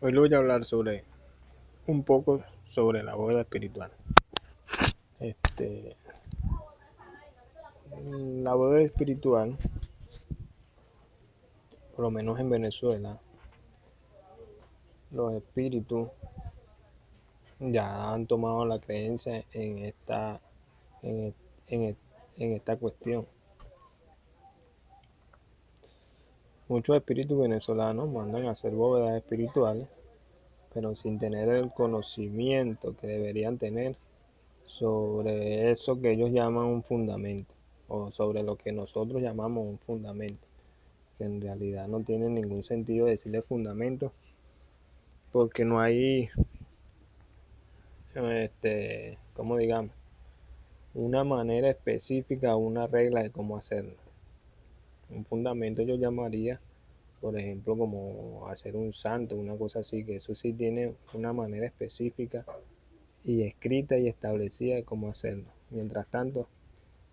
Hoy les voy a hablar sobre un poco sobre la bóveda espiritual. Este, la bóveda espiritual, por lo menos en Venezuela, los espíritus ya han tomado la creencia en, en- en esta cuestión. Muchos espíritus venezolanos mandan a hacer bóvedas espirituales, pero sin tener el conocimiento que deberían tener sobre eso que ellos llaman un fundamento, o sobre lo que nosotros llamamos un fundamento, que en realidad no tiene ningún sentido decirle fundamento, porque no hay, como digamos, una manera específica o una regla de cómo hacerlo. Un fundamento yo llamaría, por ejemplo, como hacer un santo, una cosa así, que eso sí tiene una manera específica y escrita y establecida de cómo hacerlo. Mientras tanto,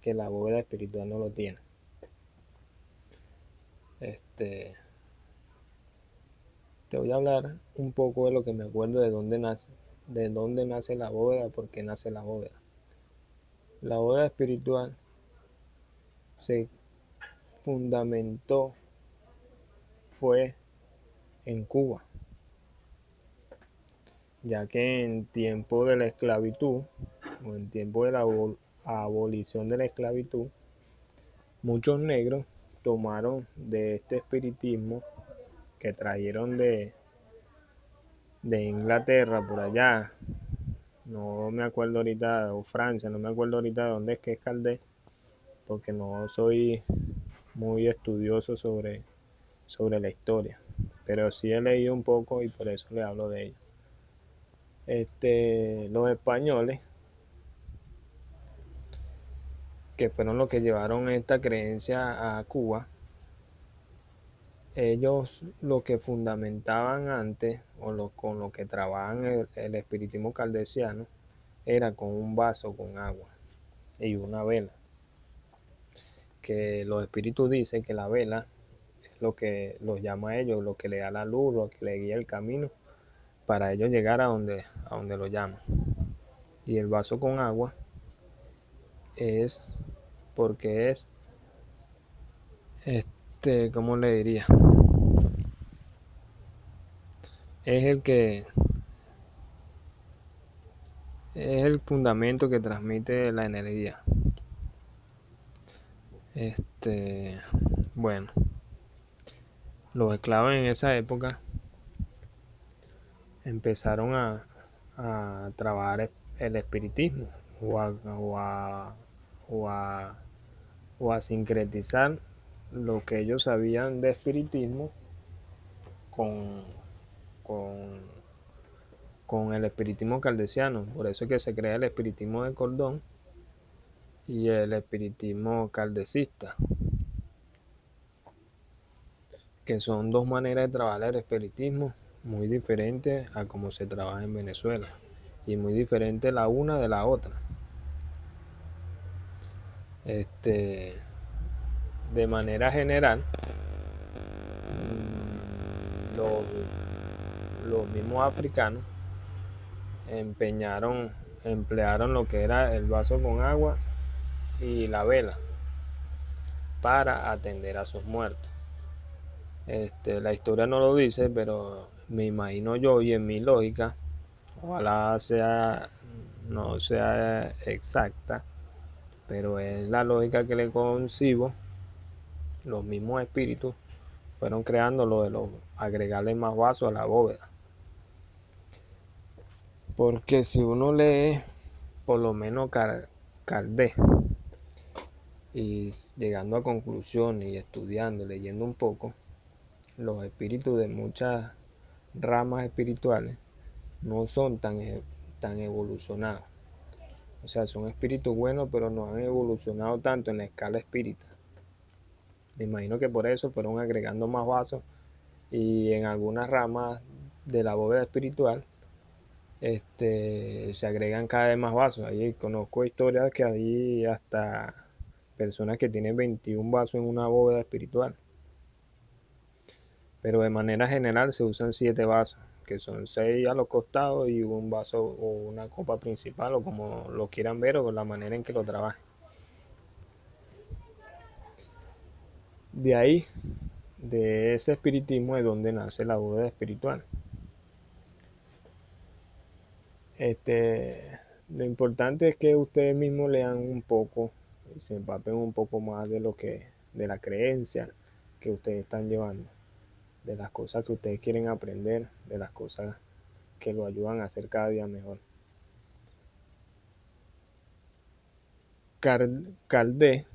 que la bóveda espiritual no lo tiene. Este, Te voy a hablar un poco de lo que me acuerdo de dónde nace la bóveda, por qué nace la bóveda. La bóveda espiritual se fundamentó fue en Cuba, ya que en tiempo de la esclavitud o en tiempo de la abolición de la esclavitud, muchos negros tomaron de este espiritismo que trajeron de Inglaterra por allá, no me acuerdo ahorita, o Francia, no me acuerdo ahorita de dónde es que es Caldés, porque no soy muy estudioso sobre la historia, pero sí he leído un poco y por eso le hablo de ello. Los españoles, que fueron los que llevaron esta creencia a Cuba, ellos lo que fundamentaban antes, con lo que trabajaban el espiritismo caldesiano, era con un vaso con agua y una vela. Que los espíritus dicen que la vela es lo que los llama a ellos, lo que le da la luz, lo que le guía el camino para ellos llegar a donde lo llaman. Y el vaso con agua es porque es, ¿cómo le diría? Es es el fundamento que transmite la energía. Este, bueno, los esclavos en esa época empezaron a trabajar el espiritismo o o a, o a sincretizar lo que ellos sabían de espiritismo con, con, con el espiritismo caldesiano. Por eso es que se crea el espiritismo de cordón y el espiritismo caldecista, que son dos maneras de trabajar el espiritismo muy diferentes a como se trabaja en Venezuela y muy diferente la una de la otra. De manera general, los, los mismos africanos emplearon lo que era el vaso con agua y la vela para atender a sus muertos. La historia no lo dice, pero me imagino yo y en mi lógica, ojalá no sea exacta, pero es la lógica que le concibo. Los mismos espíritus fueron creando lo de agregarle más vasos a la bóveda. Porque si uno lee por lo menos Caldés y llegando a conclusiones y estudiando, leyendo un poco, los espíritus de muchas ramas espirituales no son tan evolucionados. O sea, son espíritus buenos, pero no han evolucionado tanto en la escala espírita. Me imagino que por eso fueron agregando más vasos y en algunas ramas de la bóveda espiritual se agregan cada vez más vasos. Ahí conozco historias que hay hasta personas que tienen 21 vasos en una bóveda espiritual. Pero de manera general se usan 7 vasos, que son 6 a los costados y un vaso o una copa principal, o como lo quieran ver, o con la manera en que lo trabajen. De ahí, de ese espiritismo es donde nace la bóveda espiritual. Lo importante es que ustedes mismos lean un poco y se empapen un poco más de la creencia que ustedes están llevando, de las cosas que ustedes quieren aprender, de las cosas que lo ayudan a hacer cada día mejor. Caldé,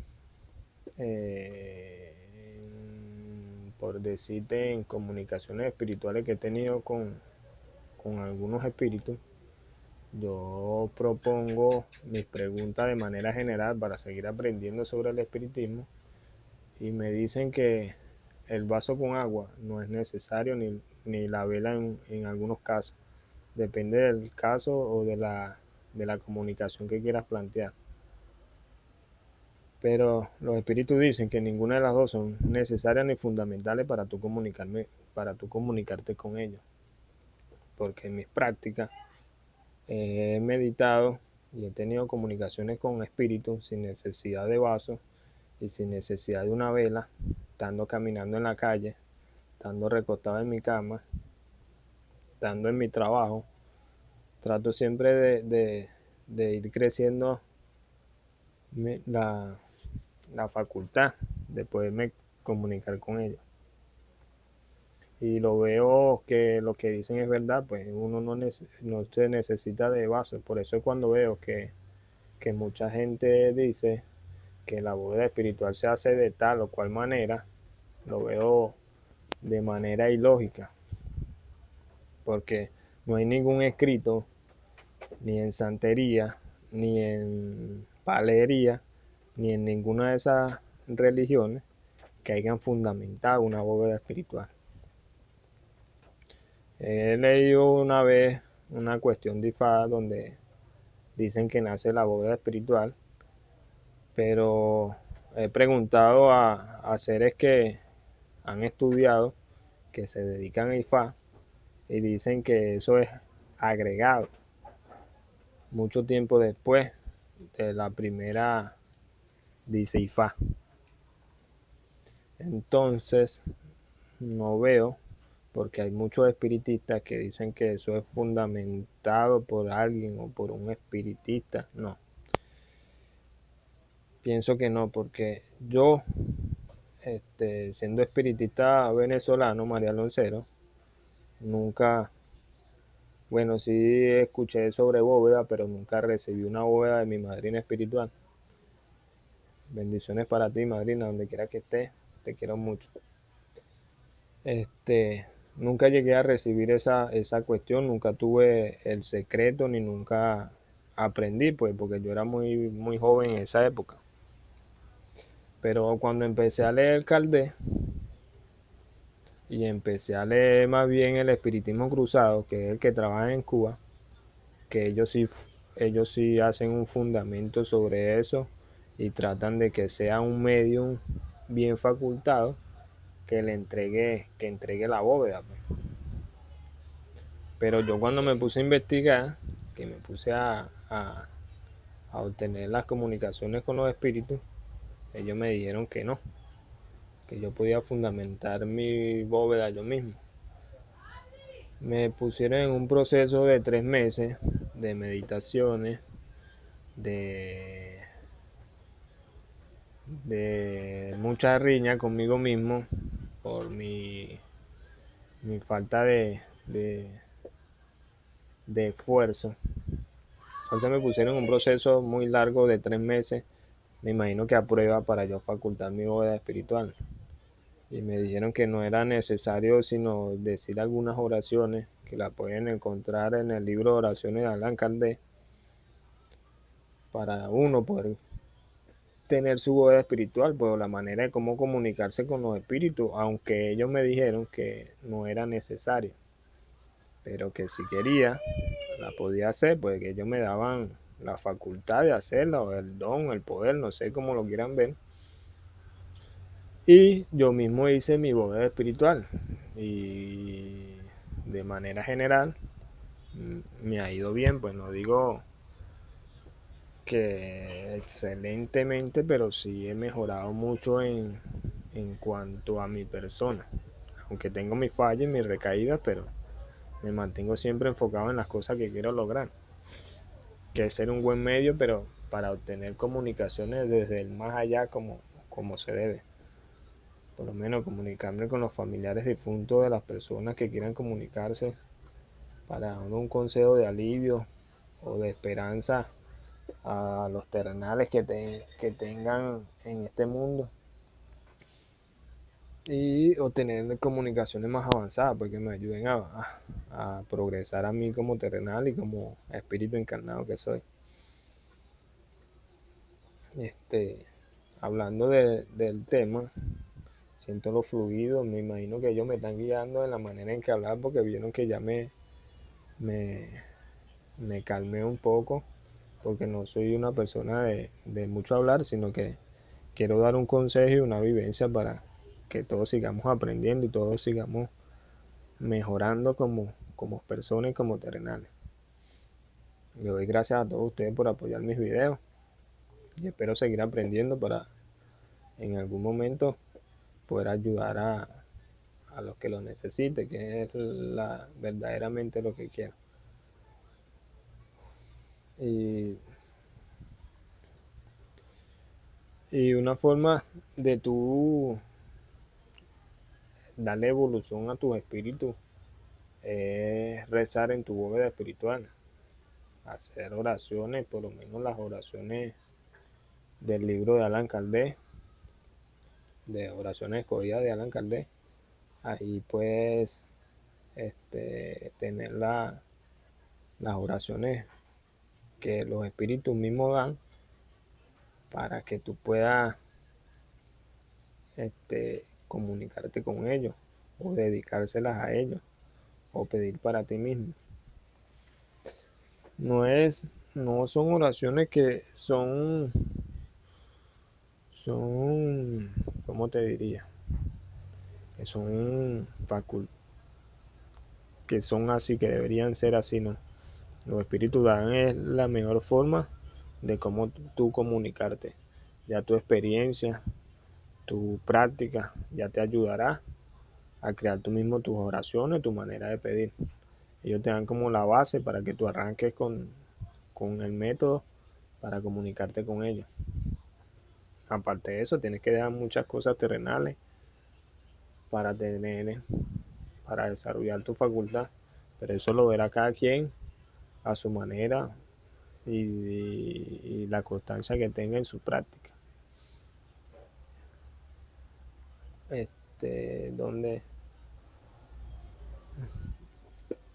por decirte, en comunicaciones espirituales que he tenido con algunos espíritus, yo propongo mis preguntas de manera general para seguir aprendiendo sobre el espiritismo, y me dicen que el vaso con agua no es necesario, ni la vela en algunos casos. Depende del caso o de la comunicación que quieras plantear. Pero los espíritus dicen que ninguna de las dos son necesarias ni fundamentales para tú comunicarte con ellos. Porque en mis prácticas he meditado y he tenido comunicaciones con espíritus sin necesidad de vasos y sin necesidad de una vela, estando caminando en la calle, estando recostado en mi cama, estando en mi trabajo. Trato siempre de ir creciendo la facultad de poderme comunicar con ellos. Y lo veo que lo que dicen es verdad, pues uno no se necesita de vasos. Por eso es cuando veo que mucha gente dice que la bóveda espiritual se hace de tal o cual manera, lo veo de manera ilógica, porque no hay ningún escrito, ni en santería, ni en palería, ni en ninguna de esas religiones que hayan fundamentado una bóveda espiritual. He leído una vez una cuestión de Ifá donde dicen que nace la bóveda espiritual, pero he preguntado a seres que han estudiado, que se dedican a Ifá, y dicen que eso es agregado mucho tiempo después de la primera, dice Ifá. Entonces no veo, porque hay muchos espiritistas que dicen que eso es fundamentado por alguien o por un espiritista. No, pienso que no, porque yo, siendo espiritista venezolano, María Loncero, nunca, bueno, sí escuché sobre bóveda, pero nunca recibí una bóveda de mi madrina espiritual. Bendiciones para ti, madrina, donde quiera que estés, te quiero mucho. Nunca llegué a recibir esa cuestión, nunca tuve el secreto, ni nunca aprendí, pues, porque yo era muy joven en esa época. Pero cuando empecé a leer Caldé, y empecé a leer más bien el espiritismo cruzado, que es el que trabaja en Cuba, que ellos sí hacen un fundamento sobre eso y tratan de que sea un medium bien facultado que entregue la bóveda, pues. Pero yo cuando me puse a investigar, que me puse a obtener las comunicaciones con los espíritus, ellos me dijeron que no, que yo podía fundamentar mi bóveda yo mismo. Me pusieron en un proceso de 3 meses de meditaciones, de mucha riña conmigo mismo por mi falta de esfuerzo. Entonces me pusieron un proceso muy largo de 3 meses, me imagino que a prueba, para yo facultar mi bóveda espiritual. Y me dijeron que no era necesario sino decir algunas oraciones que la pueden encontrar en el libro de oraciones de Allan Kardec, para uno poder tener su bóveda espiritual, pues la manera de cómo comunicarse con los espíritus, aunque ellos me dijeron que no era necesario, pero que si quería la podía hacer, pues que ellos me daban la facultad de hacerla, o el don, el poder, no sé cómo lo quieran ver. Y yo mismo hice mi bóveda espiritual, y de manera general me ha ido bien, pues no digo que excelentemente, pero sí he mejorado mucho en cuanto a mi persona. Aunque tengo mis fallas y mis recaídas, pero me mantengo siempre enfocado en las cosas que quiero lograr. Que es ser un buen medio, pero para obtener comunicaciones desde el más allá como se debe. Por lo menos comunicarme con los familiares difuntos de las personas que quieran comunicarse para dar un consejo de alivio o de esperanza a los terrenales que tengan en este mundo, y obtener comunicaciones más avanzadas porque me ayuden a progresar a mí como terrenal y como espíritu encarnado que soy. Hablando del tema, siento lo fluido, me imagino que ellos me están guiando en la manera en que hablar porque vieron que ya me, me calmé un poco, porque no soy una persona de mucho hablar, sino que quiero dar un consejo y una vivencia para que todos sigamos aprendiendo y todos sigamos mejorando como personas y como terrenales. Le doy gracias a todos ustedes por apoyar mis videos y espero seguir aprendiendo para en algún momento poder ayudar a los que lo necesiten, que es verdaderamente lo que quiero. Y, y una forma de tú darle evolución a tu espíritu es rezar en tu bóveda espiritual, hacer oraciones, por lo menos las oraciones del libro de Allan Kardec, de oraciones escogidas de Allan Kardec. Ahí puedes tener las oraciones que los espíritus mismos dan para que tú puedas comunicarte con ellos o dedicárselas a ellos o pedir para ti mismo. No son oraciones que ¿cómo te diría? Que que son así, que deberían ser así, ¿no? Los espíritus dan es la mejor forma de cómo tú comunicarte. Ya tu experiencia, tu práctica, ya te ayudará a crear tú mismo tus oraciones, tu manera de pedir. Ellos te dan como la base para que tú arranques con el método para comunicarte con ellos. Aparte de eso, tienes que dejar muchas cosas terrenales para para desarrollar tu facultad. Pero eso lo verá cada quien a su manera y la constancia que tenga en su práctica. Donde